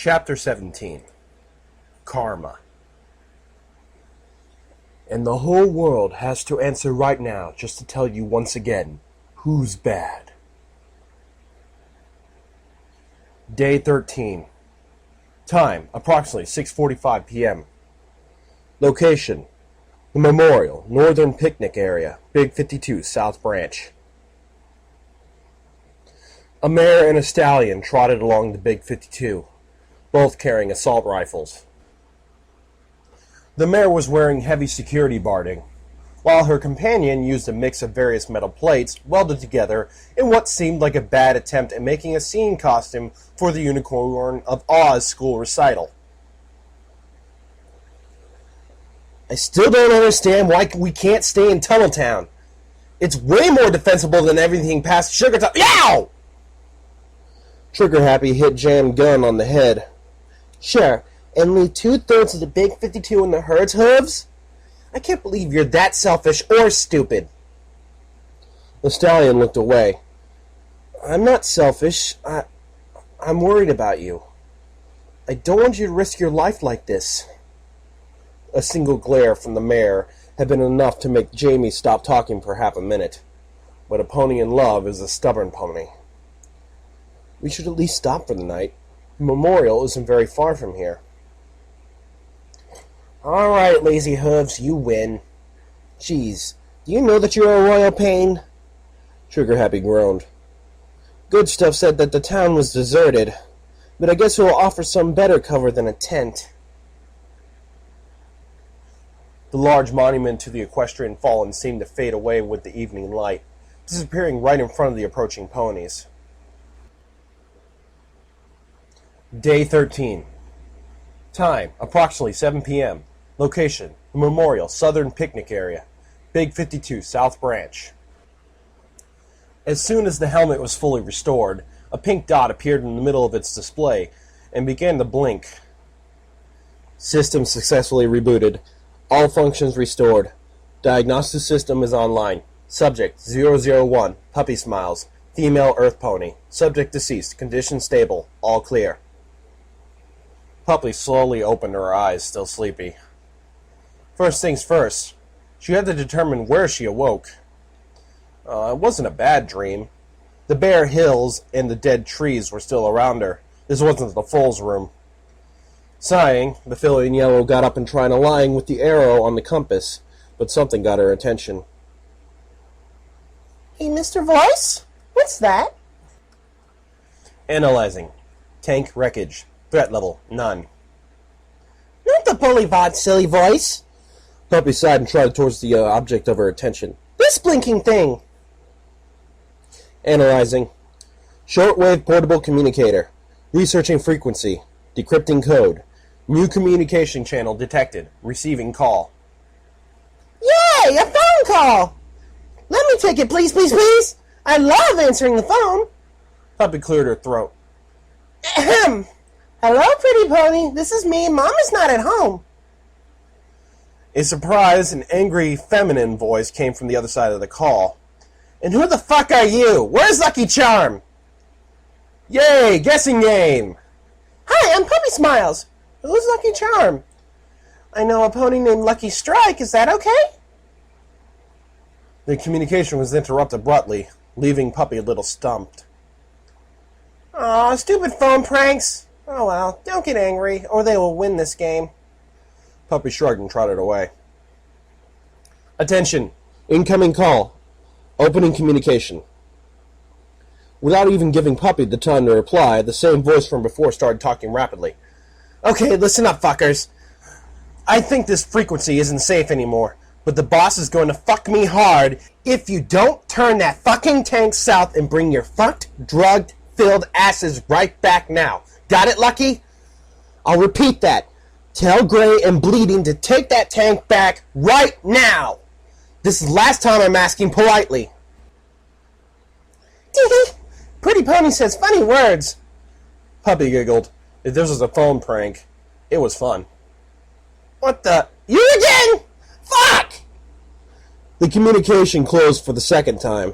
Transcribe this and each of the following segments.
Chapter 17. Karma. And the whole world has to answer right now just to tell you once again, who's bad. Day 13. Time, approximately 6:45 p.m. Location, the Memorial, Northern Picnic Area, Big 52, South Branch. A mare and a stallion trotted along the Big 52, both carrying assault rifles. The mare was wearing heavy security barding, while her companion used a mix of various metal plates welded together in what seemed like a bad attempt at making a scene costume for the Unicorn of Oz school recital. I still don't understand why we can't stay in Tunneltown. It's way more defensible than everything past Sugartop. Yow! Trigger Happy hit Jam Gun on the head. Sure, and leave 2/3 of the Big 52 in the herd's hooves? I can't believe you're that selfish or stupid. The stallion looked away. I'm not selfish. I'm worried about you. I don't want you to risk your life like this. A single glare from the mare had been enough to make Jamie stop talking for half a minute. But a pony in love is a stubborn pony. We should at least stop for the night. The Memorial isn't very far from here. All right, lazy hooves, you win. Jeez, do you know that you're a royal pain? Trigger Happy groaned. Good Stuff said that the town was deserted, but I guess it will offer some better cover than a tent. The large monument to the equestrian fallen seemed to fade away with the evening light, disappearing right in front of the approaching ponies. Day 13. Time, approximately 7 p.m. Location, the Memorial, Southern Picnic Area, Big 52, South Branch. As soon as the helmet was fully restored, a pink dot appeared in the middle of its display and began to blink. System successfully rebooted. All functions restored. Diagnostic system is online. Subject 001, puppy smiles, female earth pony. Subject deceased, condition stable, all clear. Puppy slowly opened her eyes, still sleepy. First things first, she had to determine where she awoke. It wasn't a bad dream. The bare hills and the dead trees were still around her. This wasn't the fool's room. Sighing, the filly in yellow got up and tried aligning with the arrow on the compass, but something got her attention. Hey, Mr. Voice? What's that? Analyzing. Tank wreckage. Threat level, none. Not the bullywod, silly voice. Puppy sighed and trotted towards the object of her attention. This blinking thing. Analyzing. Shortwave portable communicator. Researching frequency. Decrypting code. New communication channel detected. Receiving call. Yay! A phone call! Let me take it, please, please, please! I love answering the phone! Puppy cleared her throat. Ahem! Hello, pretty pony. This is me. Mom is not at home. A surprised and angry feminine voice came from the other side of the call. And who the fuck are you? Where's Lucky Charm? Yay! Guessing game! Hi, I'm Puppy Smiles. Who's Lucky Charm? I know a pony named Lucky Strike. Is that okay? The communication was interrupted abruptly, leaving Puppy a little stumped. Aw, stupid phone pranks. Oh well, don't get angry, or they will win this game. Puppy shrugged and trotted away. Attention! Incoming call. Opening communication. Without even giving Puppy the time to reply, the same voice from before started talking rapidly. Okay, listen up, fuckers. I think this frequency isn't safe anymore, but the boss is going to fuck me hard if you don't turn that fucking tank south and bring your fucked, drugged-filled asses right back now. Got it, Lucky? I'll repeat that. Tell Gray and Bleeding to take that tank back right now. This is the last time I'm asking politely. Pretty Pony says funny words. Puppy giggled. If this was a phone prank, it was fun. What the? You again? Fuck! The communication closed for the second time.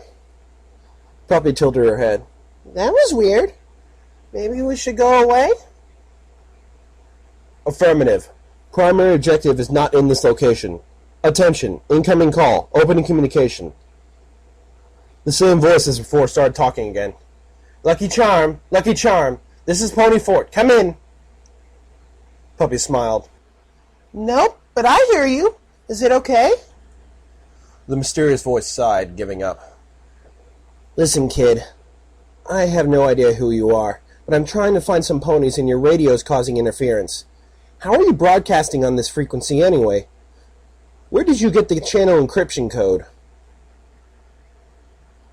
Puppy tilted her head. That was weird. Maybe we should go away? Affirmative. Primary objective is not in this location. Attention. Incoming call. Opening communication. The same voice as before started talking again. Lucky Charm. Lucky Charm. This is Pony Fort. Come in. Puppy smiled. Nope, but I hear you. Is it okay? The mysterious voice sighed, giving up. Listen, kid. I have no idea who you are, but I'm trying to find some ponies and your radio's causing interference. How are you broadcasting on this frequency anyway? Where did you get the channel encryption code?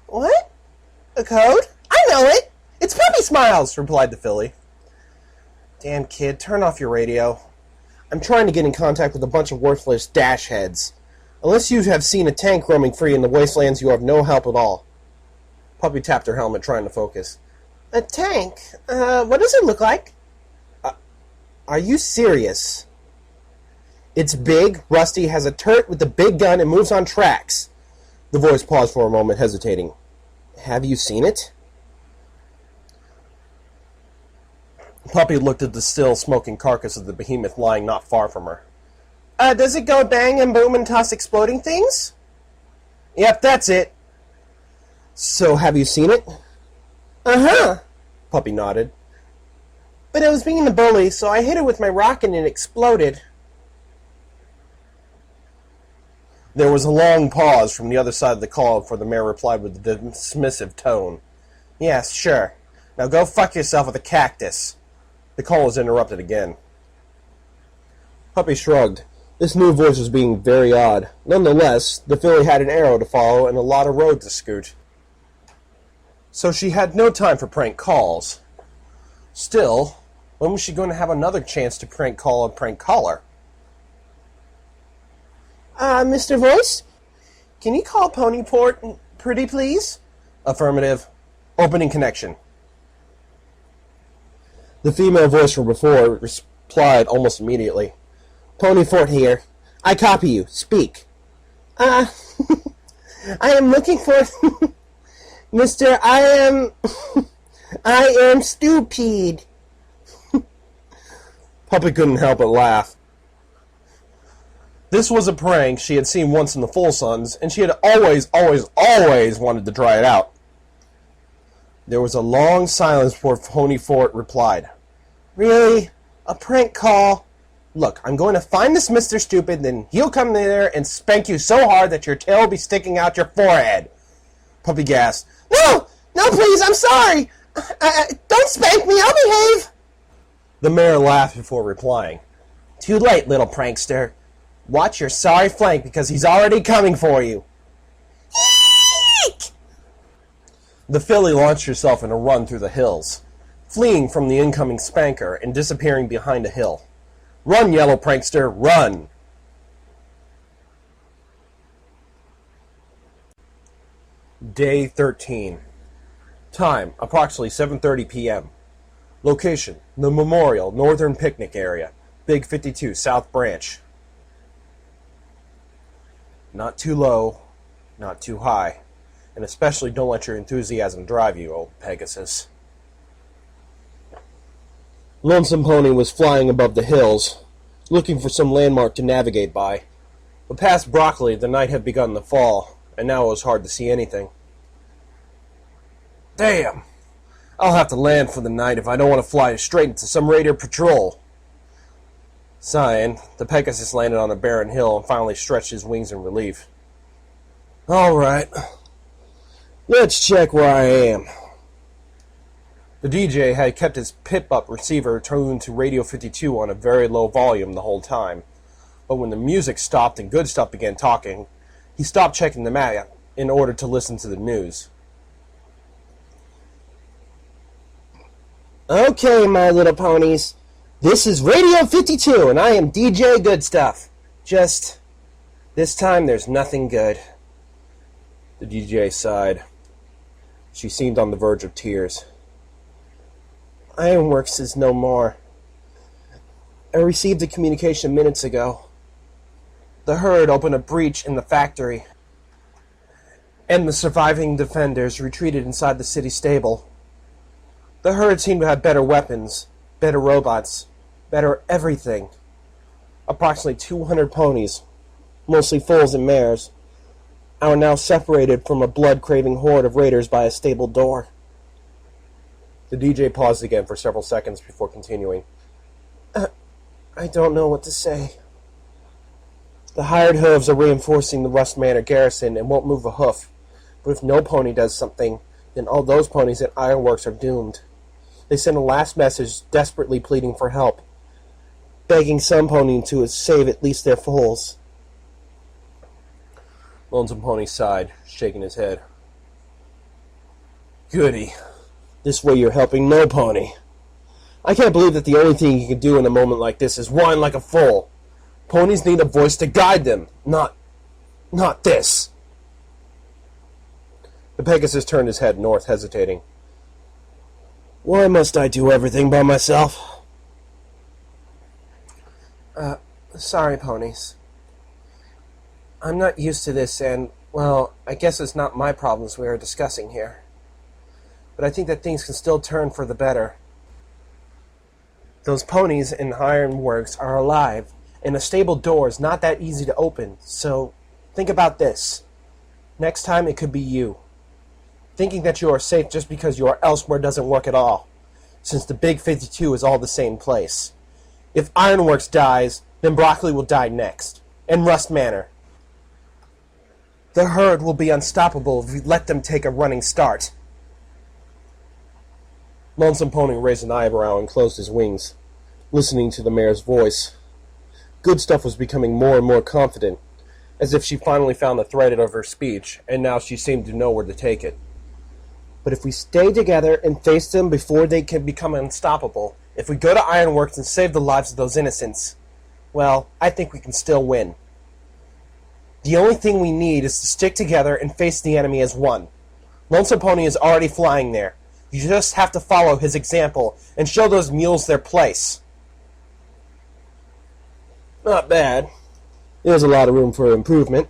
What? A code? I know it! It's Puppy Smiles, replied the filly. Damn kid, turn off your radio. I'm trying to get in contact with a bunch of worthless dash heads. Unless you have seen a tank roaming free in the wastelands, you have no help at all. Puppy tapped her helmet, trying to focus. A tank? What does it look like? Are you serious? It's big, rusty, has a turret with a big gun, and moves on tracks. The voice paused for a moment, hesitating. Have you seen it? Puppy looked at the still smoking carcass of the behemoth lying not far from her. Does it go bang and boom and toss exploding things? Yep, that's it. So, have you seen it? Uh-huh. Puppy nodded. But it was being a bully, so I hit it with my rocket and it exploded. There was a long pause from the other side of the call before the mayor replied with a dismissive tone. Yes, sure. Now go fuck yourself with a cactus. The call was interrupted again. Puppy shrugged. This new voice was being very odd. Nonetheless, the filly had an arrow to follow and a lot of road to scoot. So she had no time for prank calls. Still, when was she going to have another chance to prank call a prank caller? Mr. Voice? Can you call Ponyport pretty please? Affirmative. Opening connection. The female voice from before replied almost immediately. Ponyfort here. I copy you. Speak. I am looking for... Mr. I am stupid. Puppy couldn't help but laugh. This was a prank she had seen once in the Full Sons, and she had always wanted to try it out. There was a long silence before Ponyfort replied. Really? A prank call? Look, I'm going to find this Mr. Stupid, then he'll come there and spank you so hard that your tail will be sticking out your forehead. Puppy gasped. No! No, please, I'm sorry! Don't spank me, I'll behave! The mayor laughed before replying. Too late, little prankster. Watch your sorry flank because he's already coming for you. Eek! The filly launched herself in a run through the hills, fleeing from the incoming spanker and disappearing behind a hill. Run, yellow prankster, run! Day 13. Time, approximately 7:30 p.m. Location, the Memorial Northern Picnic Area, Big 52, South Branch. Not too low, not too high, and especially don't let your enthusiasm drive you, old Pegasus. Lonesome Pony was flying above the hills, looking for some landmark to navigate by. But past Broccoli, the night had begun to fall, and now it was hard to see anything. Damn! I'll have to land for the night if I don't want to fly straight into some raider patrol. Sighing, the Pegasus landed on a barren hill and finally stretched his wings in relief. All right. Let's check where I am. The DJ had kept his pip-up receiver tuned to Radio 52 on a very low volume the whole time. But when the music stopped and Good Stuff began talking, he stopped checking the map in order to listen to the news. Okay, my little ponies. This is Radio 52, and I am DJ Good Stuff. Just, this time there's nothing good. The DJ sighed. She seemed on the verge of tears. Ironworks is no more. I received a communication minutes ago. The herd opened a breach in the factory, and the surviving defenders retreated inside the city stable. The herd seemed to have better weapons, better robots, better everything. Approximately 200 ponies, mostly foals and mares, are now separated from a blood-craving horde of raiders by a stable door. The DJ paused again for several seconds before continuing. I don't know what to say. The hired hooves are reinforcing the Rust Manor garrison and won't move a hoof. But if no pony does something, then all those ponies at Ironworks are doomed. They send a last message desperately pleading for help, begging some pony to save at least their foals. Lonesome Pony sighed, shaking his head. Goody. This way you're helping no pony. I can't believe that the only thing you can do in a moment like this is whine like a fool. Ponies need a voice to guide them, not this. The Pegasus turned his head north, hesitating. Why must I do everything by myself? Sorry, ponies. I'm not used to this, and, well, I guess it's not my problems we are discussing here. But I think that things can still turn for the better. Those ponies in Ironworks are alive, and a stable door is not that easy to open, so think about this. Next time it could be you. Thinking that you are safe just because you are elsewhere doesn't work at all, since the Big 52 is all the same place. If Ironworks dies, then Broccoli will die next, and Rust Manor. The herd will be unstoppable if we let them take a running start. Lonesome Pony raised an eyebrow and closed his wings, listening to the mayor's voice. Good Stuff was becoming more and more confident, as if she finally found the thread of her speech, and now she seemed to know where to take it. But if we stay together and face them before they can become unstoppable, if we go to Ironworks and save the lives of those innocents, well, I think we can still win. The only thing we need is to stick together and face the enemy as one. Lonesome Pony is already flying there. You just have to follow his example and show those mules their place. Not bad. There's a lot of room for improvement.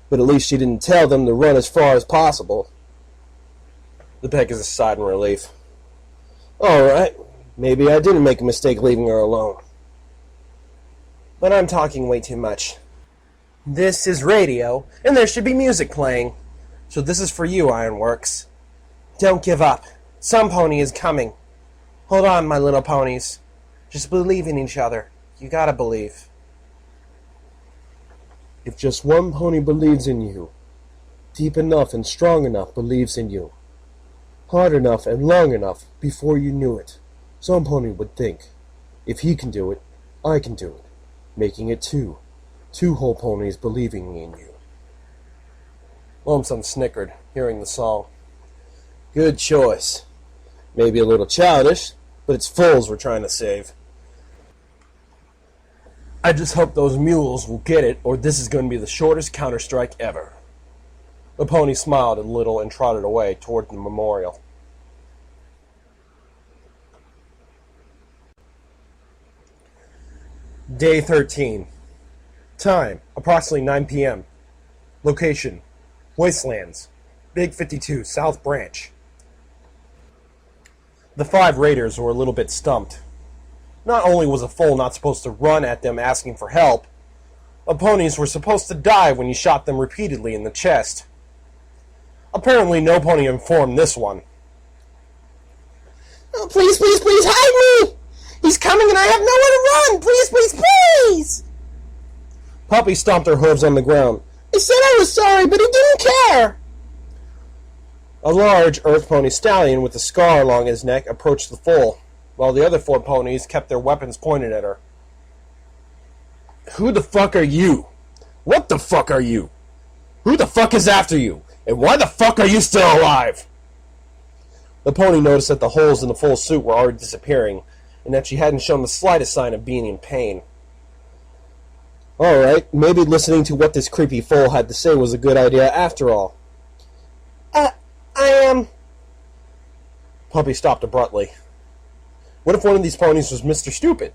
But at least she didn't tell them to run as far as possible. The Pegasus sighed in relief. Alright, maybe I didn't make a mistake leaving her alone. But I'm talking way too much. This is radio, and there should be music playing. So this is for you, Ironworks. Don't give up. Some pony is coming. Hold on, my little ponies. Just believe in each other. You gotta believe. If just one pony believes in you, deep enough and strong enough believes in you, hard enough and long enough before you knew it, some pony would think, if he can do it, I can do it, making it two. Two whole ponies believing in you. Lonesome snickered, hearing the song. Good choice. Maybe a little childish, but it's foals we're trying to save. I just hope those mules will get it, or this is going to be the shortest counter-strike ever. The pony smiled a little and trotted away toward the memorial. Day 13. Time, approximately 9 p.m. Location, Wastelands, Big 52, South Branch. The 5 raiders were a little bit stumped. Not only was a foal not supposed to run at them asking for help, the ponies were supposed to die when you shot them repeatedly in the chest. Apparently no pony informed this one. Oh, please, please, please, hide me! He's coming and I have nowhere to run! Please, please, please! Puppy stomped her hooves on the ground. I said I was sorry, but he didn't care! A large earth pony stallion with a scar along his neck approached the foal, while the other 4 ponies kept their weapons pointed at her. Who the fuck are you? What the fuck are you? Who the fuck is after you? And why the fuck are you still alive? The pony noticed that the holes in the foal's suit were already disappearing, and that she hadn't shown the slightest sign of being in pain. Alright, maybe listening to what this creepy foal had to say was a good idea after all. I am... Puppy stopped abruptly. What if one of these ponies was Mr. Stupid?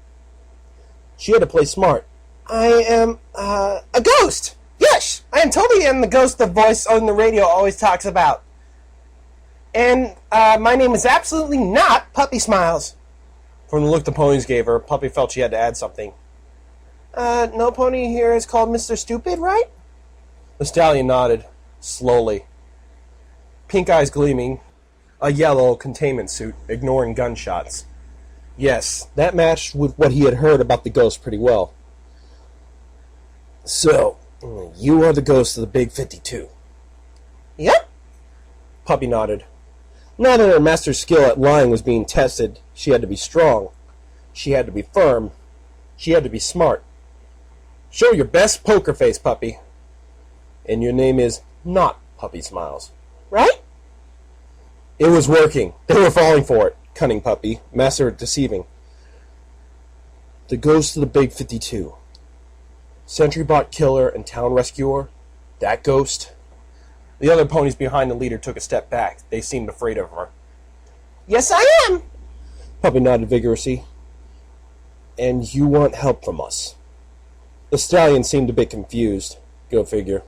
She had to play smart. I am, a ghost! Yes! I am totally the ghost the voice on the radio always talks about. And, my name is absolutely not Puppy Smiles. From the look the ponies gave her, Puppy felt she had to add something. No pony here is called Mr. Stupid, right? The stallion nodded, slowly. Pink eyes gleaming, a yellow containment suit, ignoring gunshots. Yes, that matched with what he had heard about the ghost pretty well. So, you are the ghost of the Big 52. Yep. Puppy nodded. Now that her master's skill at lying was being tested, she had to be strong. She had to be firm. She had to be smart. Show your best poker face, Puppy. And your name is not Puppy Smiles. right? It was working. They were falling for it. Cunning Puppy, master at deceiving. The ghost of the Big 52. Sentry bot killer and town rescuer? That ghost? The other ponies behind the leader took a step back. They seemed afraid of her. Yes, I am! Puppy nodded vigorously. And you want help from us? The stallion seemed a bit confused. Go figure.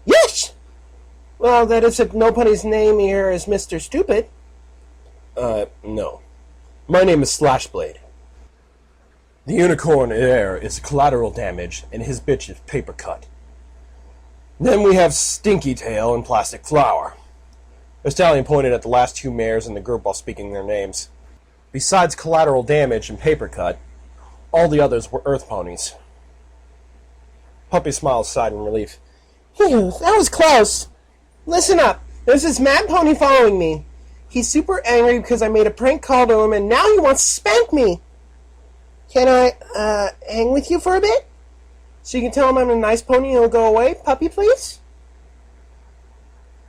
Yes! Well, that is if no pony's name here is Mr. Stupid. No. My name is Slashblade. The unicorn heir is collateral damage, and his bitch is paper cut. Then we have Stinky Tail and Plastic Flower. The stallion pointed at the last two mares in the group while speaking their names. Besides collateral damage and paper cut, all the others were earth ponies. Puppy Smiles sighed in relief. Phew, that was close. Listen up. There's this mad pony following me. He's super angry because I made a prank call to him, and now he wants to spank me. Can I, hang with you for a bit? So you can tell him I'm a nice pony and he'll go away? Puppy, please?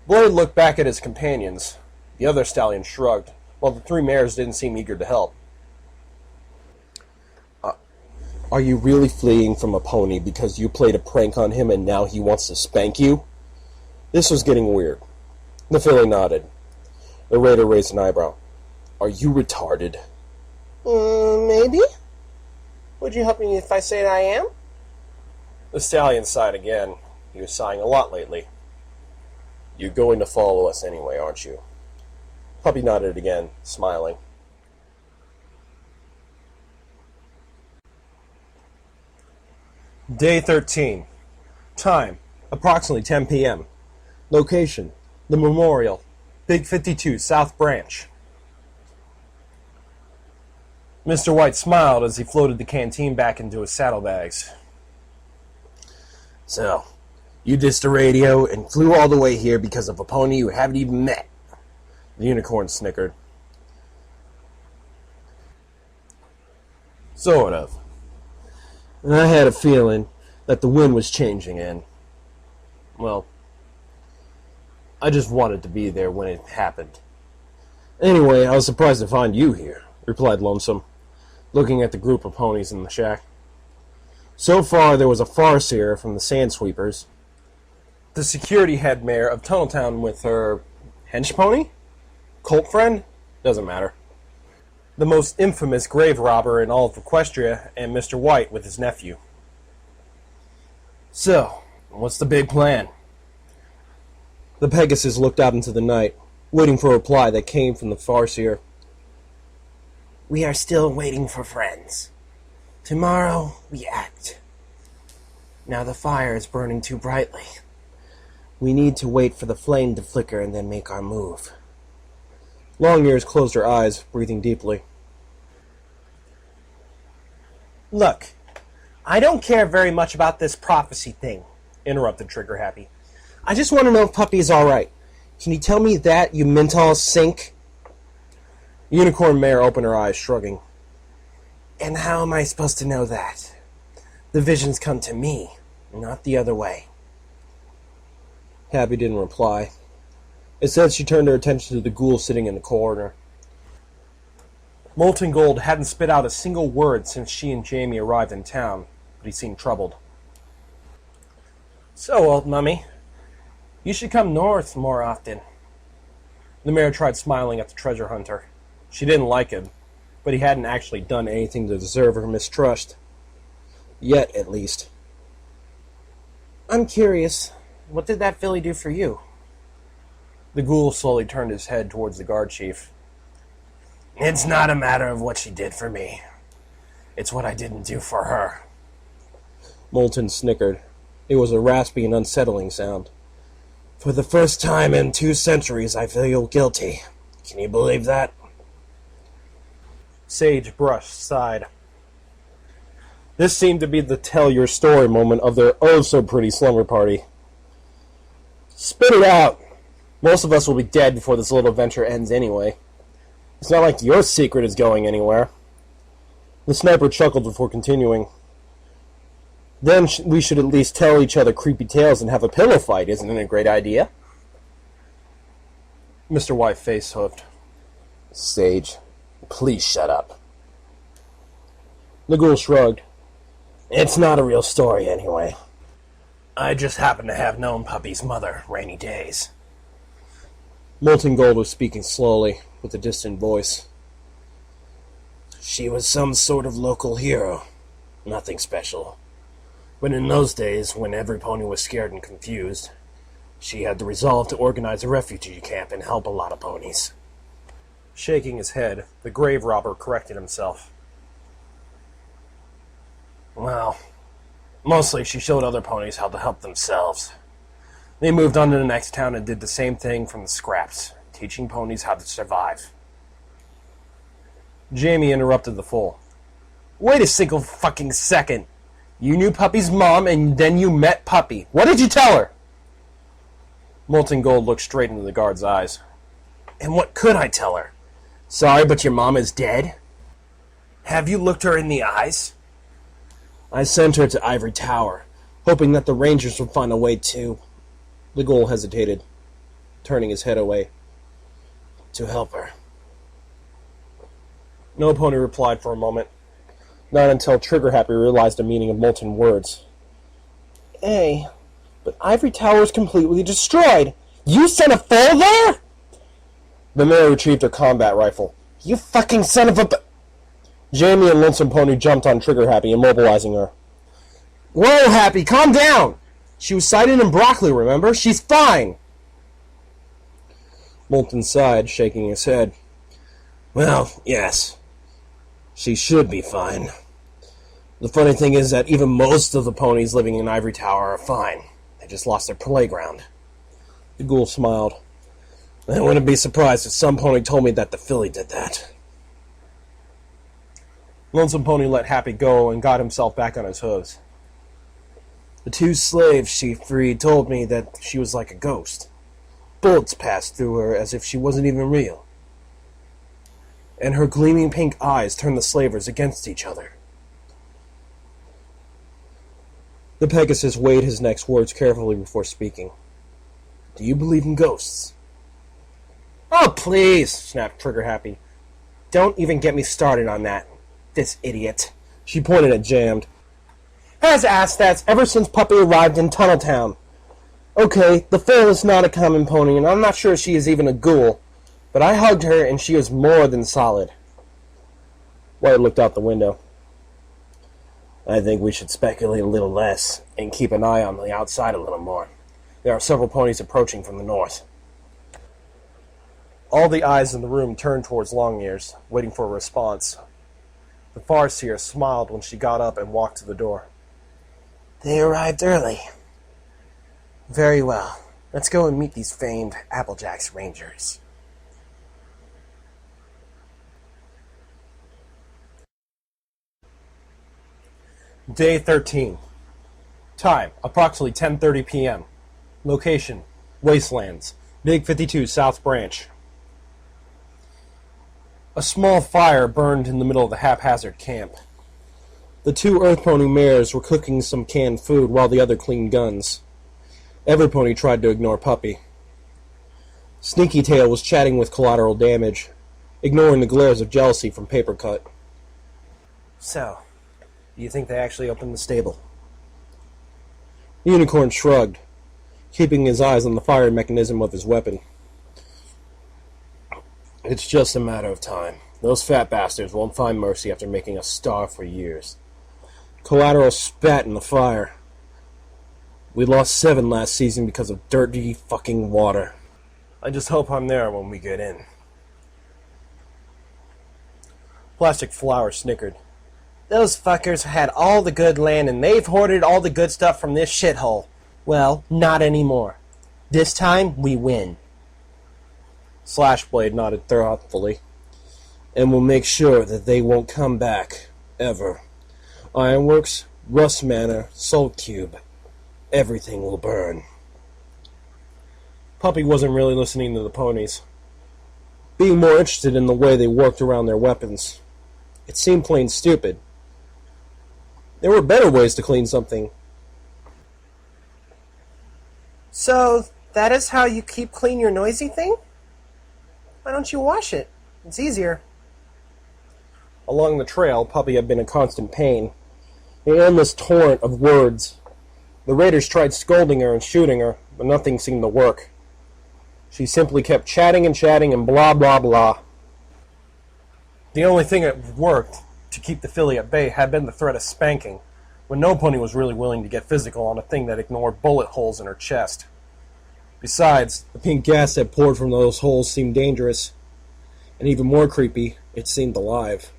Blade looked back at his companions. The other stallion shrugged, while the three mares didn't seem eager to help. Are you really fleeing from a pony because you played a prank on him and now he wants to spank you? This was getting weird. The filly nodded. The raider raised an eyebrow. Are you retarded? Maybe? Would you help me if I say that I am? The stallion sighed again. He was sighing a lot lately. You're going to follow us anyway, aren't you? Puppy nodded again, smiling. Day 13. Time, approximately 10 p.m. Location, The Memorial, Big 52, South Branch. Mr. White smiled as he floated the canteen back into his saddlebags. So, you dissed the radio and flew all the way here because of a pony you haven't even met. The unicorn snickered. Sort of. And I had a feeling that the wind was changing and, well, I just wanted to be there when it happened. Anyway, I was surprised to find you here, replied Lonesome, looking at the group of ponies in the shack. So far, there was a farseer from the Sand Sweepers, The security head mare of Tunneltown with her hench pony? Cult friend? Doesn't matter. The most infamous grave robber in all of Equestria, and Mr. White with his nephew. So, what's the big plan? The Pegasus looked out into the night, waiting for a reply that came from the farseer. We are still waiting for friends. Tomorrow, we act. Now the fire is burning too brightly. We need to wait for the flame to flicker and then make our move. Longears closed her eyes, breathing deeply. Look, I don't care very much about this prophecy thing, interrupted Trigger Happy. I just want to know if Puppy is alright. Can you tell me that, you mental sink? Unicorn Mare opened her eyes, shrugging. And how am I supposed to know that? The visions come to me, not the other way. Happy didn't reply. Instead, she turned her attention to the ghoul sitting in the corner. Molten Gold hadn't spit out a single word since she and Jamie arrived in town, but he seemed troubled. So, old mummy, you should come north more often. The mare tried smiling at the treasure hunter. She didn't like him, but he hadn't actually done anything to deserve her mistrust. Yet, at least. I'm curious, what did that filly do for you? The ghoul slowly turned his head towards the guard chief. It's not a matter of what she did for me. It's what I didn't do for her. Moulton snickered. It was a raspy and unsettling sound. For the first time in 2 centuries, I feel guilty. Can you believe that? Sage brushed aside. This seemed to be the tell your story moment of their oh-so-pretty slumber party. Spit it out! Most of us will be dead before this little adventure ends anyway. It's not like your secret is going anywhere. The sniper chuckled before continuing. Then we should at least tell each other creepy tales and have a pillow fight. Isn't it a great idea? Mr. White face hoofed. Sage, please shut up. The ghoul shrugged. It's not a real story anyway. I just happen to have known Puppy's mother rainy days. Molten Gold was speaking slowly, with a distant voice. She was some sort of local hero. Nothing special. But in those days, when every pony was scared and confused, she had the resolve to organize a refugee camp and help a lot of ponies. Shaking his head, the grave robber corrected himself. Well, mostly she showed other ponies how to help themselves. They moved on to the next town and did the same thing from the scraps, teaching ponies how to survive. Jamie interrupted the fool. Wait a single fucking second. You knew Puppy's mom and then you met Puppy. What did you tell her? Molten Gold looked straight into the guard's eyes. And what could I tell her? Sorry, but your mom is dead? Have you looked her in the eyes? I sent her to Ivory Tower, hoping that the Rangers would find a way to... The ghoul hesitated, turning his head away. To help her. No pony replied for a moment. Not until Trigger Happy realized the meaning of Molten words. Hey, but Ivory Tower is completely destroyed. You sent a foal there? The mare retrieved her combat rifle. You fucking son of a... Jamie and Lonesome Pony jumped on Trigger Happy, immobilizing her. Whoa, Happy, calm down! She was sighted in broccoli, remember? She's fine! Molten sighed, shaking his head. Well, yes. She should be fine. The funny thing is that even most of the ponies living in Ivory Tower are fine. They just lost their playground. The ghoul smiled. I wouldn't be surprised if some pony told me that the filly did that. Lonesome Pony let Happy go and got himself back on his hooves. The 2 slaves she freed told me that she was like a ghost. Bullets passed through her as if she wasn't even real. And her gleaming pink eyes turned the slavers against each other. The Pegasus weighed his next words carefully before speaking. Do you believe in ghosts? Oh, please, snapped Trigger Happy. Don't even get me started on that. This idiot. She pointed at Jammed. Has asked that ever since Puppy arrived in Tunneltown. Okay, the foal is not a common pony, and I'm not sure she is even a ghoul. But I hugged her, and she is more than solid. White looked out the window. I think we should speculate a little less, and keep an eye on the outside a little more. There are several ponies approaching from the north. All the eyes in the room turned towards Longears, waiting for a response. The Farseer smiled when she got up and walked to the door. They arrived early. Very well. Let's go and meet these famed Applejack's Rangers. Day 13. Time, approximately 10:30 p.m. Location, Wastelands, Big 52 South Branch. A small fire burned in the middle of the haphazard camp. The 2 Earth Pony mares were cooking some canned food while the other cleaned guns. Every pony tried to ignore Puppy. Sneaky Tail was chatting with Collateral Damage, ignoring the glares of jealousy from Paper Cut. So, do you think they actually opened the stable? The Unicorn shrugged, keeping his eyes on the firing mechanism of his weapon. It's just a matter of time. Those fat bastards won't find mercy after making us starve for years. Collateral spat in the fire. We lost 7 last season because of dirty fucking water. I just hope I'm there when we get in. Plastic Flower snickered. Those fuckers had all the good land and they've hoarded all the good stuff from this shithole. Well, not anymore. This time, we win. Slashblade nodded thoughtfully. And we'll make sure that they won't come back. Ever. Ironworks, Rust Manor, Soul Cube. Everything will burn. Puppy wasn't really listening to the ponies, being more interested in the way they worked around their weapons. It seemed plain stupid. There were better ways to clean something. So, that is how you keep clean your noisy thing? Why don't you wash it? It's easier. Along the trail, Puppy had been in constant pain. An endless torrent of words. The raiders tried scolding her and shooting her, but nothing seemed to work. She simply kept chatting and blah blah blah. The only thing that worked to keep the filly at bay had been the threat of spanking, when no pony was really willing to get physical on a thing that ignored bullet holes in her chest. Besides, the pink gas that poured from those holes seemed dangerous. And even more creepy, it seemed alive.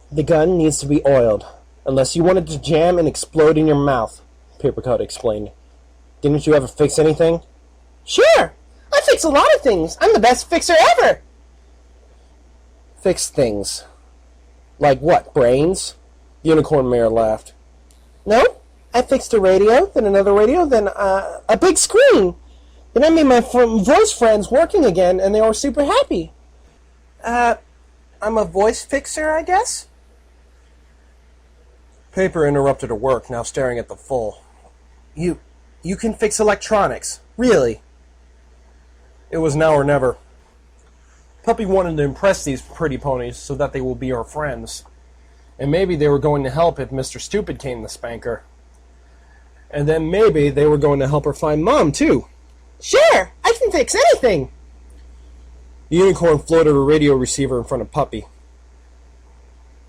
The gun needs to be oiled, unless you want it to jam and explode in your mouth, Papercut explained. Didn't you ever fix anything? Sure! I fix a lot of things! I'm the best fixer ever! Fix things. Like what, brains? The Unicorn Mayor laughed. No, I fixed a radio, then another radio, then a big screen. Then I made my voice friends working again, and they were super happy. I'm a voice fixer, I guess? Paper interrupted her work, now staring at the foal. You can fix electronics. Really? It was now or never. Puppy wanted to impress these pretty ponies so that they will be her friends. And maybe they were going to help if Mr. Stupid came to spank her. And then maybe they were going to help her find Mom, too. Sure! I can fix anything! The unicorn floated a radio receiver in front of Puppy.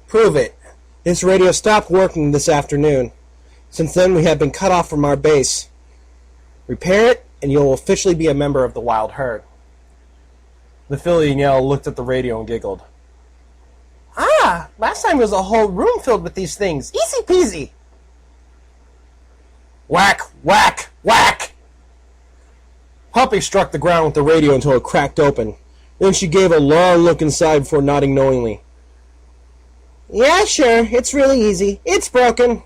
Prove it. This radio stopped working this afternoon. Since then, we have been cut off from our base. Repair it, and you'll officially be a member of the wild herd. The filly and Yell looked at the radio and giggled. Ah! Last time was a whole room filled with these things. Easy peasy! Whack! Whack! Whack! Puppy struck the ground with the radio until it cracked open. Then she gave a long look inside before nodding knowingly. Yeah, sure. It's really easy. It's broken.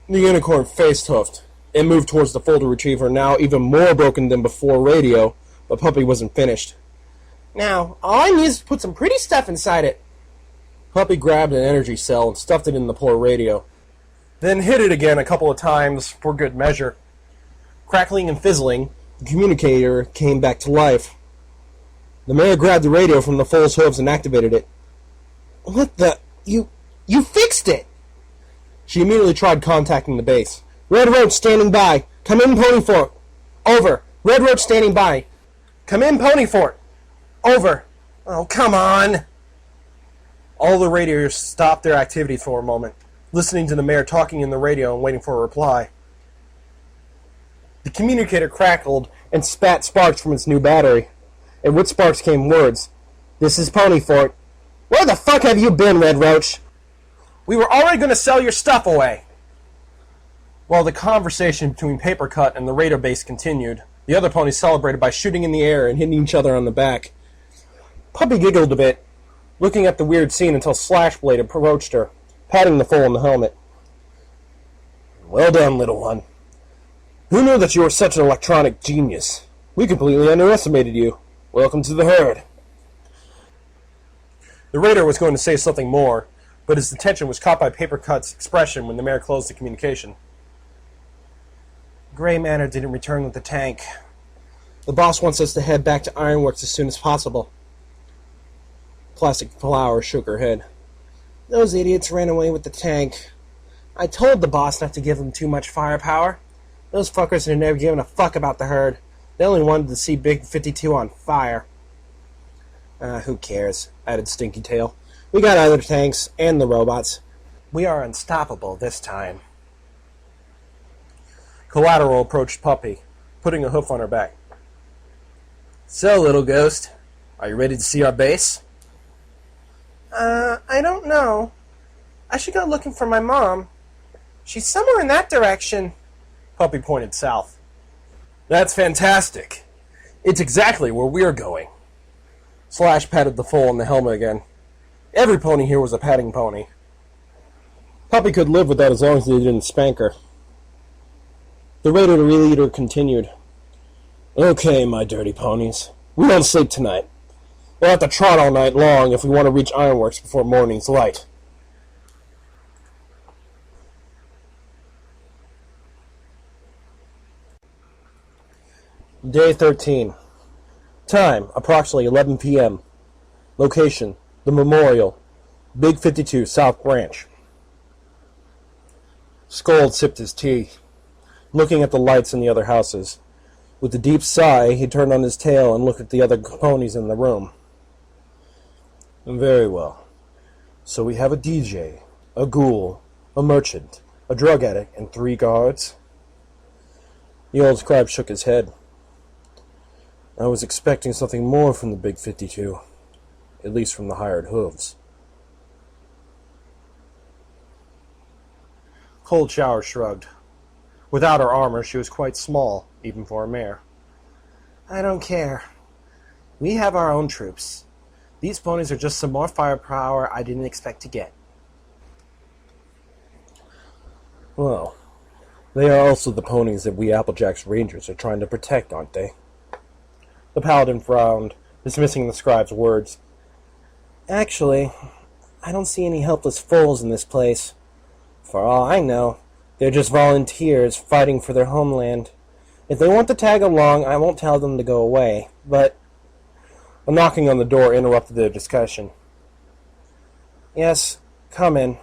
The unicorn face-huffed and moved towards the folder retriever, now even more broken than before radio, but Puppy wasn't finished. Now, all I need is to put some pretty stuff inside it. Puppy grabbed an energy cell and stuffed it in the poor radio, then hit it again a couple of times for good measure. Crackling and fizzling, the communicator came back to life. The mayor grabbed the radio from the foal's hooves and activated it. What the? You fixed it! She immediately tried contacting the base. Red Roach standing by. Come in, Pony Fort. Over. Red Roach standing by. Come in, Pony Fort. Over. Oh, come on. All the radios stopped their activity for a moment, listening to the mayor talking in the radio and waiting for a reply. The communicator crackled and spat sparks from its new battery. And with sparks came words. This is Pony Fort. Where the fuck have you been, Red Roach? We were already going to sell your stuff away. While the conversation between Papercut and the raider base continued, the other ponies celebrated by shooting in the air and hitting each other on the back. Puppy giggled a bit, looking at the weird scene until Slashblade approached her, patting the foal on the helmet. Well done, little one. Who knew that you were such an electronic genius? We completely underestimated you. Welcome to the herd. The raider was going to say something more, but his attention was caught by Papercut's expression when the mayor closed the communication. Gray Manor didn't return with the tank. The boss wants us to head back to Ironworks as soon as possible. Plastic Flower shook her head. Those idiots ran away with the tank. I told the boss not to give them too much firepower. Those fuckers had never given a fuck about the herd. They only wanted to see Big 52 on fire. Who cares? Added Stinky Tail. We got other tanks and the robots. We are unstoppable this time. Collateral approached Puppy, putting a hoof on her back. So, little ghost, are you ready to see our base? I don't know. I should go looking for my mom. She's somewhere in that direction. Puppy pointed south. That's fantastic. It's exactly where we're going. Slash patted the foal on the helmet again. Every pony here was a patting pony. Puppy could live with that as long as they didn't spank her. The raider leader continued. Okay, my dirty ponies. We don't sleep tonight. We'll have to trot all night long if we want to reach Ironworks before morning's light. Day 13. Time, approximately 11 p.m. Location, the Memorial, Big 52, South Branch. Scold sipped his tea, looking at the lights in the other houses. With a deep sigh, he turned on his tail and looked at the other ponies in the room. Very well. So we have a DJ, a ghoul, a merchant, a drug addict, and 3 guards? The old scribe shook his head. I was expecting something more from the Big 52, at least from the hired hooves. Cold Shower shrugged. Without her armor, she was quite small, even for a mare. I don't care. We have our own troops. These ponies are just some more firepower I didn't expect to get. Well, they are also the ponies that we Applejack's Rangers are trying to protect, aren't they? The paladin frowned, dismissing the scribe's words. Actually, I don't see any helpless fools in this place. For all I know, they're just volunteers fighting for their homeland. If they want to tag along, I won't tell them to go away, but... A knocking on the door interrupted their discussion. Yes, come in.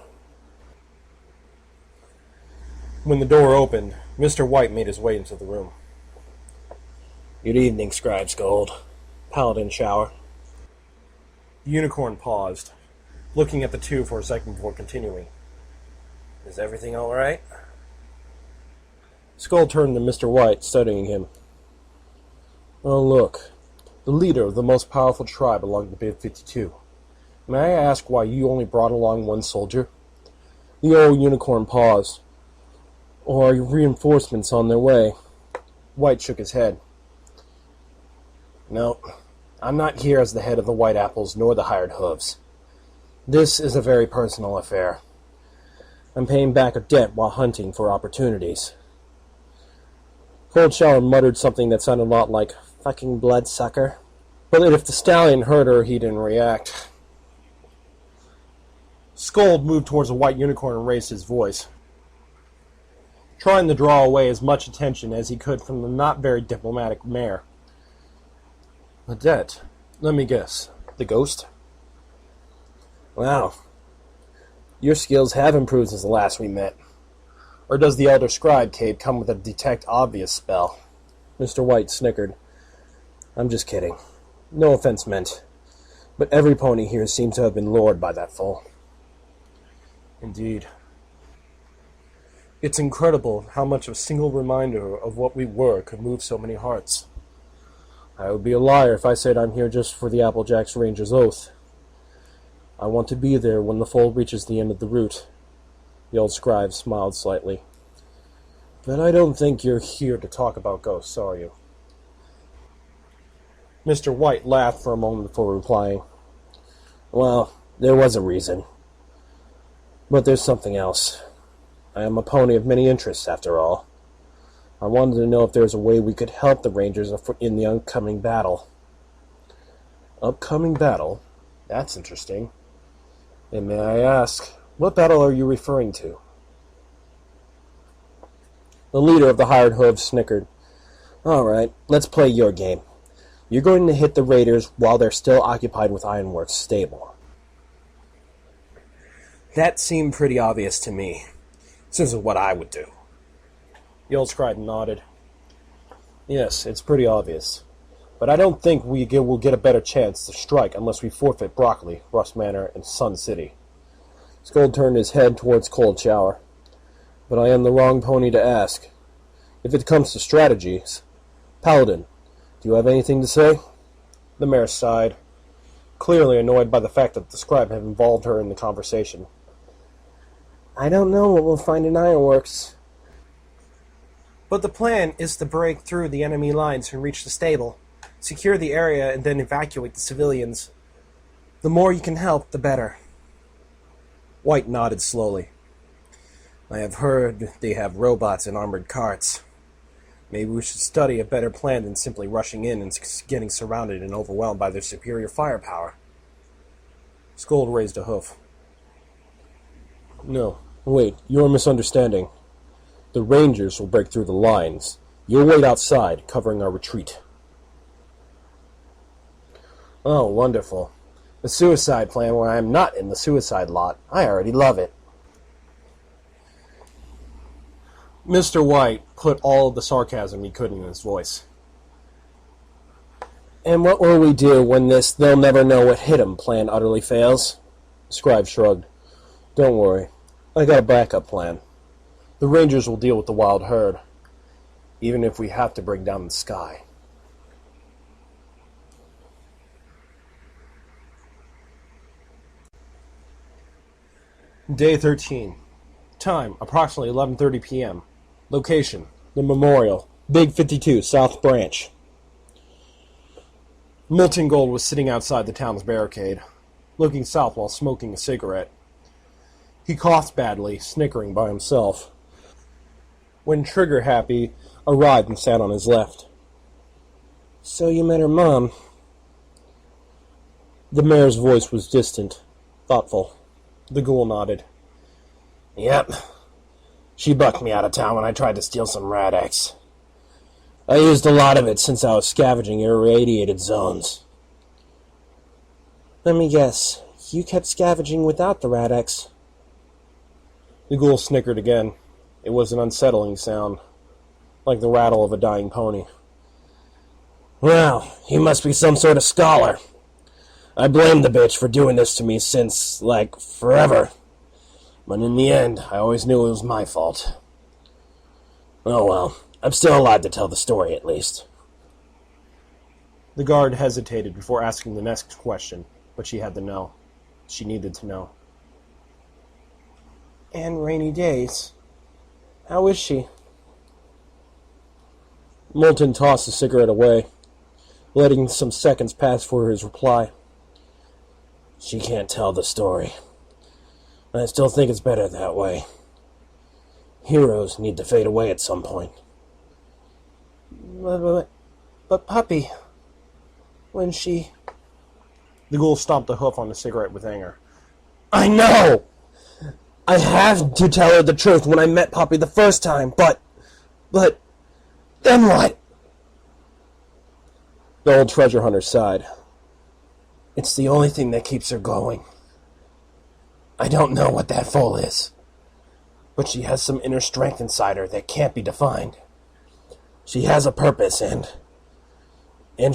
When the door opened, Mr. White made his way into the room. Good evening, Scribe Scold. Paladin Shower. The unicorn paused, looking at the two for a second before continuing. Is everything all right? Skull turned to Mr. White, studying him. Oh, look. The leader of the most powerful tribe along the Big 52. May I ask why you only brought along 1 soldier? The old unicorn paused. Or are reinforcements on their way? White shook his head. No, I'm not here as the head of the White Apples nor the hired hooves. This is a very personal affair. I'm paying back a debt while hunting for opportunities. Cold Shower muttered something that sounded a lot like fucking bloodsucker. But if the stallion heard her, he didn't react. Scold moved towards the white unicorn and raised his voice, trying to draw away as much attention as he could from the not very diplomatic mare. A debt? Let me guess. The ghost? Wow. Your skills have improved since the last we met. Or does the Elder Scribe cape come with a detect obvious spell? Mr. White snickered. I'm just kidding. No offense meant. But every pony here seems to have been lured by that foal. Indeed. It's incredible how much a single reminder of what we were could move so many hearts. I would be a liar if I said I'm here just for the Applejack's Ranger's oath. I want to be there when the foal reaches the end of the route. The old scribe smiled slightly. But I don't think you're here to talk about ghosts, are you? Mr. White laughed for a moment before replying. Well, there was a reason. But there's something else. I am a pony of many interests, after all. I wanted to know if there was a way we could help the Rangers in the upcoming battle. Upcoming battle? That's interesting. And may I ask, what battle are you referring to? The leader of the hired hooves snickered. All right, let's play your game. You're going to hit the raiders while they're still occupied with Ironworks stable. That seemed pretty obvious to me. This is what I would do. The old scribe nodded. Yes, it's pretty obvious. But I don't think we will get a better chance to strike unless we forfeit Broccoli, Rust Manor, and Sun City. Scold turned his head towards Cold Shower. But I am the wrong pony to ask. If it comes to strategies... Paladin, do you have anything to say? The mayor sighed, clearly annoyed by the fact that the scribe had involved her in the conversation. I don't know what we'll find in Ironworks. But the plan is to break through the enemy lines and reach the stable, secure the area, and then evacuate the civilians. The more you can help, the better. White nodded slowly. I have heard they have robots and armored carts. Maybe we should study a better plan than simply rushing in and getting surrounded and overwhelmed by their superior firepower. Scold raised a hoof. No, wait, you're misunderstanding. The Rangers will break through the lines. You'll wait outside, covering our retreat. Oh, wonderful. A suicide plan where I am not in the suicide lot. I already love it. Mr. White put all of the sarcasm he could in his voice. And what will we do when this they'll never know what hit 'em plan utterly fails? The scribe shrugged. Don't worry. I got a backup plan. The Rangers will deal with the wild herd, even if we have to bring down the sky. Day 13. Time, approximately 11:30 p.m. Location, the Memorial, Big 52, South Branch. Milton Gold was sitting outside the town's barricade, looking south while smoking a cigarette. He coughed badly, snickering by himself, when Trigger Happy arrived and sat on his left. So you met her mom? The mayor's voice was distant, thoughtful. The ghoul nodded. Yep. She bucked me out of town when I tried to steal some Rad-X. I used a lot of it since I was scavenging irradiated zones. Let me guess. You kept scavenging without the Rad-X. The ghoul snickered again. It was an unsettling sound, like the rattle of a dying pony. Well, he must be some sort of scholar. I blamed the bitch for doing this to me since, forever. But in the end, I always knew it was my fault. Oh well, I'm still alive to tell the story at least. The guard hesitated before asking the next question, but she had to know. She needed to know. And Rainy Days. How is she? Moulton tossed the cigarette away, letting some seconds pass for his reply. She can't tell the story. I still think it's better that way. Heroes need to fade away at some point. But Puppy, when she... The ghoul stomped a hoof on the cigarette with anger. I know! I have to tell her the truth when I met Puppy the first time, but... Then what? The old treasure hunter sighed. It's the only thing that keeps her going. I don't know what that foal is, but she has some inner strength inside her that can't be defined. She has a purpose, and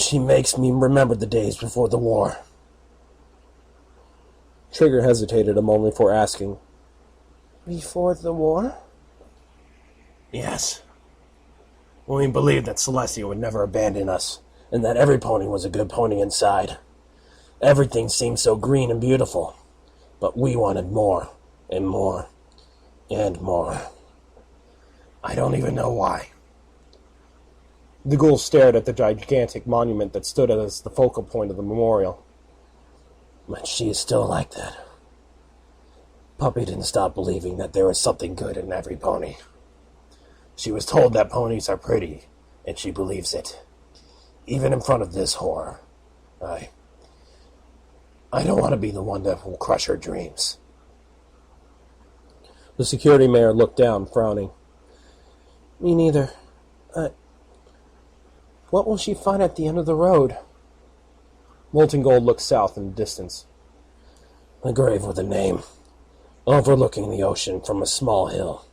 she makes me remember the days before the war. Trigger hesitated a moment before asking, Before the war? Yes. We believed that Celestia would never abandon us, and that every pony was a good pony inside. Everything seemed so green and beautiful, but we wanted more, and more, and more. I don't even know why. The ghoul stared at the gigantic monument that stood as the focal point of the memorial. But she is still like that. Puppy didn't stop believing that there was something good in every pony. She was told that ponies are pretty, and she believes it. Even in front of this horror. I don't want to be the one that will crush her dreams. The security mayor looked down, frowning. Me neither. What will she find at the end of the road? Molten Gold looked south in the distance. A grave with a name, overlooking the ocean from a small hill.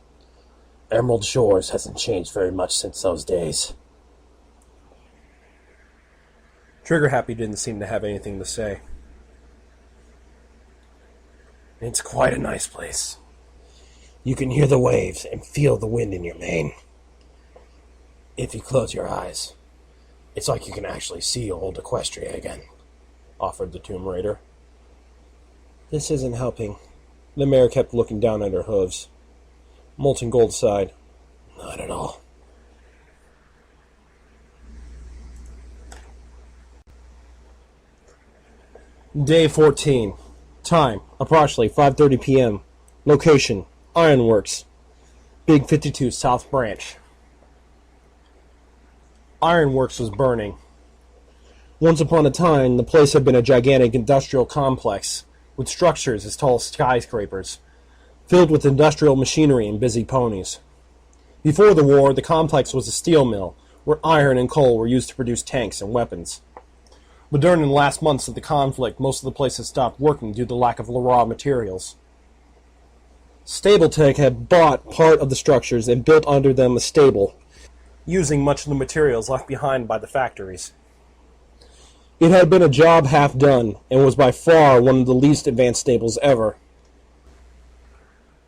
Emerald Shores hasn't changed very much since those days. Trigger Happy didn't seem to have anything to say. It's quite a nice place. You can hear the waves and feel the wind in your mane. If you close your eyes, It's like you can actually see old Equestria again, offered the Tomb Raider. This isn't helping. The mare kept looking down at her hooves. Molten Gold sighed. Not at all. Day 14. Time, approximately 5:30 p.m. Location, Ironworks. Big 52 South Branch. Ironworks was burning. Once upon a time, the place had been a gigantic industrial complex, with structures as tall as skyscrapers, filled with industrial machinery and busy ponies. Before the war, the complex was a steel mill, where iron and coal were used to produce tanks and weapons. But during the last months of the conflict, most of the place had stopped working due to the lack of raw materials. Stabletech had bought part of the structures and built under them a stable, using much of the materials left behind by the factories. It had been a job half done, and was by far one of the least advanced stables ever.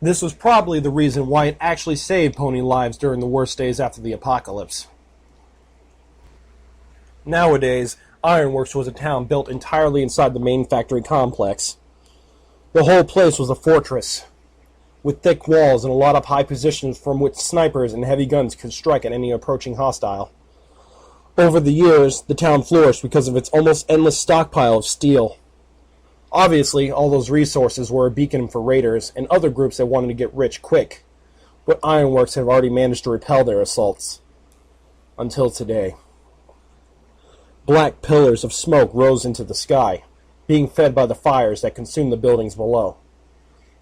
This was probably the reason why it actually saved pony lives during the worst days after the apocalypse. Nowadays, Ironworks was a town built entirely inside the main factory complex. The whole place was a fortress, with thick walls and a lot of high positions from which snipers and heavy guns could strike at any approaching hostile. Over the years, the town flourished because of its almost endless stockpile of steel. Obviously, all those resources were a beacon for raiders and other groups that wanted to get rich quick, but Ironworks had already managed to repel their assaults. Until today. Black pillars of smoke rose into the sky, being fed by the fires that consumed the buildings below.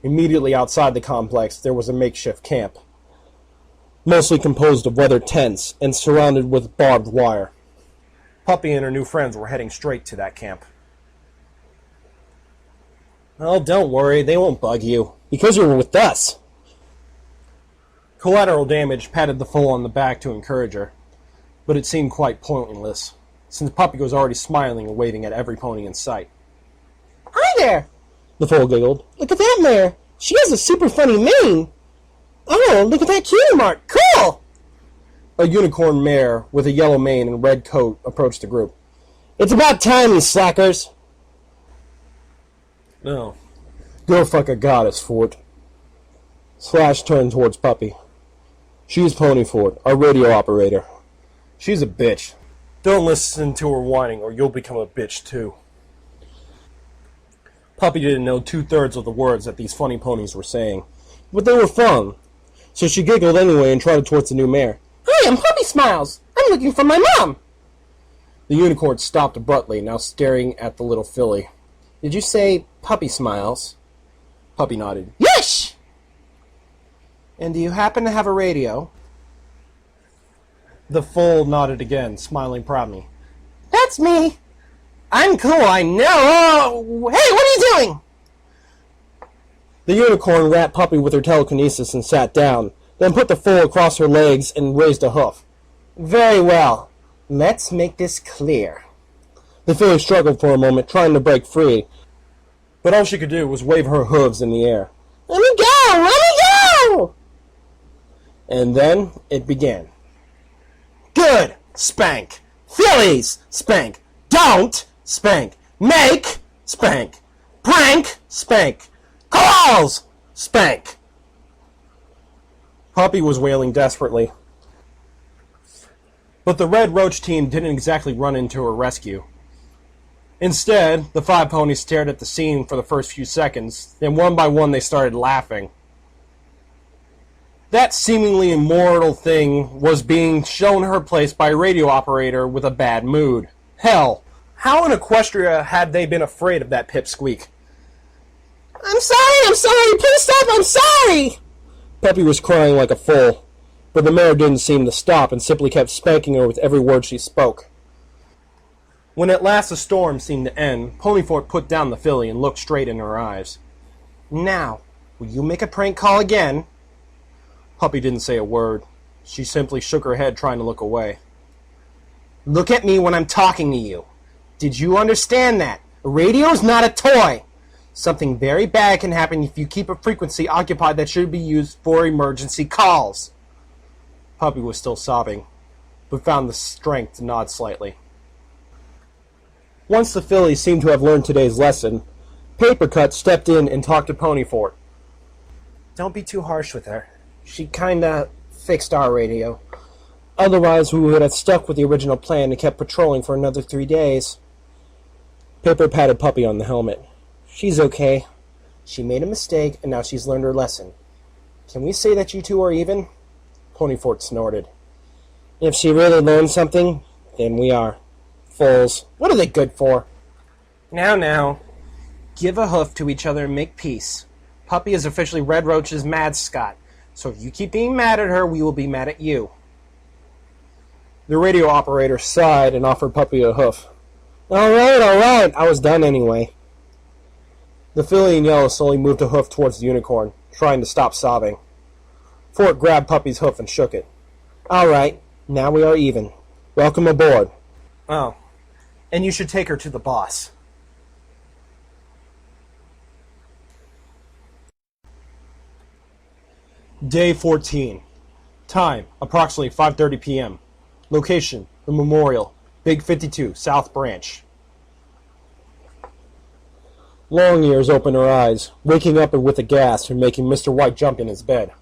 Immediately outside the complex, there was a makeshift camp, mostly composed of weathered tents and surrounded with barbed wire. Puppy and her new friends were heading straight to that camp. Oh, don't worry, they won't bug you, because you're with us. Collateral Damage patted the foal on the back to encourage her, but it seemed quite pointless, since Puppy was already smiling and waving at every pony in sight. Hi there! The foal giggled. Look at that mare! She has a super funny mane! Oh, look at that cutie mark! Cool! A unicorn mare with a yellow mane and red coat approached the group. It's about time, you slackers! No. Go fuck a goddess, Fort. Slash turned towards Puppy. She's Pony Fort, our radio operator. She's a bitch. Don't listen to her whining, or you'll become a bitch, too. Puppy didn't know 2/3 of the words that these funny ponies were saying, but they were fun. So she giggled anyway and trotted towards the new mare. Hi, I'm Puppy Smiles. I'm looking for my mom. The unicorn stopped abruptly, now staring at the little filly. Did you say Puppy Smiles? Puppy nodded. Yes! And do you happen to have a radio? The foal nodded again, smiling proudly. That's me. I'm cool, I know. Oh, hey, what are you doing? The unicorn rapped Puppy with her telekinesis and sat down, then put the foal across her legs and raised a hoof. Very well. Let's make this clear. The filly struggled for a moment, trying to break free, but all she could do was wave her hooves in the air. Let me go! Let me go! And then it began. Good! Spank! Fillies! Spank! Don't! Spank! Make! Spank! Prank! Spank! Calls! Spank! Puppy was wailing desperately. But the Red Roach team didn't exactly run into her rescue. Instead, the 5 ponies stared at the scene for the first few seconds, then one by one they started laughing. That seemingly immortal thing was being shown her place by a radio operator with a bad mood. Hell, how in Equestria had they been afraid of that pipsqueak? I'm sorry, please stop, I'm sorry! Puppy was crying like a foal, but the mare didn't seem to stop and simply kept spanking her with every word she spoke. When at last the storm seemed to end, Ponyfort put down the filly and looked straight in her eyes. Now, will you make a prank call again? Puppy didn't say a word. She simply shook her head, trying to look away. Look at me when I'm talking to you. Did you understand that? A radio's not a toy. Something very bad can happen if you keep a frequency occupied that should be used for emergency calls. Puppy was still sobbing. but found the strength to nod slightly. Once the fillies seemed to have learned today's lesson, Kkat stepped in and talked to Ponyfort. Don't be too harsh with her. She kinda fixed our radio. Otherwise, we would have stuck with the original plan and kept patrolling for another 3 days. Paper patted Puppy on the helmet. She's okay. She made a mistake, and now she's learned her lesson. Can we say that you two are even? Ponyfort snorted. If she really learned something, then we are. Fools. What are they good for? Now. Give a hoof to each other and make peace. Puppy is officially Red Roach's mascot, so if you keep being mad at her, we will be mad at you. The radio operator sighed and offered Puppy a hoof. All right. I was done anyway. The filly in yellow slowly moved a hoof towards the unicorn, trying to stop sobbing. Fort grabbed Puppy's hoof and shook it. All right, now we are even. Welcome aboard. Oh, and you should take her to the boss. Day 14. Time, approximately 5:30 p.m. Location, the Memorial, Big 52, South Branch. Longears opened her eyes, waking up with a gasp and making Mr. White jump in his bed.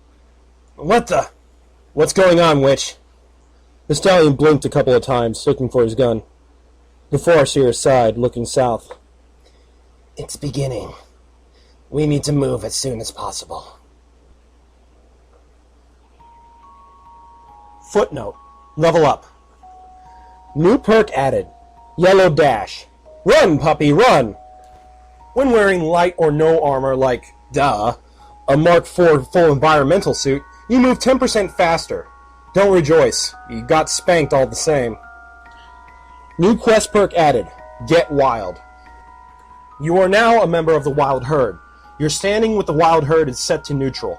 What the? What's going on, witch? The stallion blinked a couple of times, looking for his gun. The Farseer sighed, looking south. It's beginning. We need to move as soon as possible. Footnote. Level up. New perk added. Yellow dash. Run, puppy, run! When wearing light or no armor like, a Mark IV full environmental suit, you move 10% faster. Don't rejoice. You got spanked all the same. New quest perk added. Get Wild. You are now a member of the Wild Herd. Your standing with the Wild Herd is set to neutral.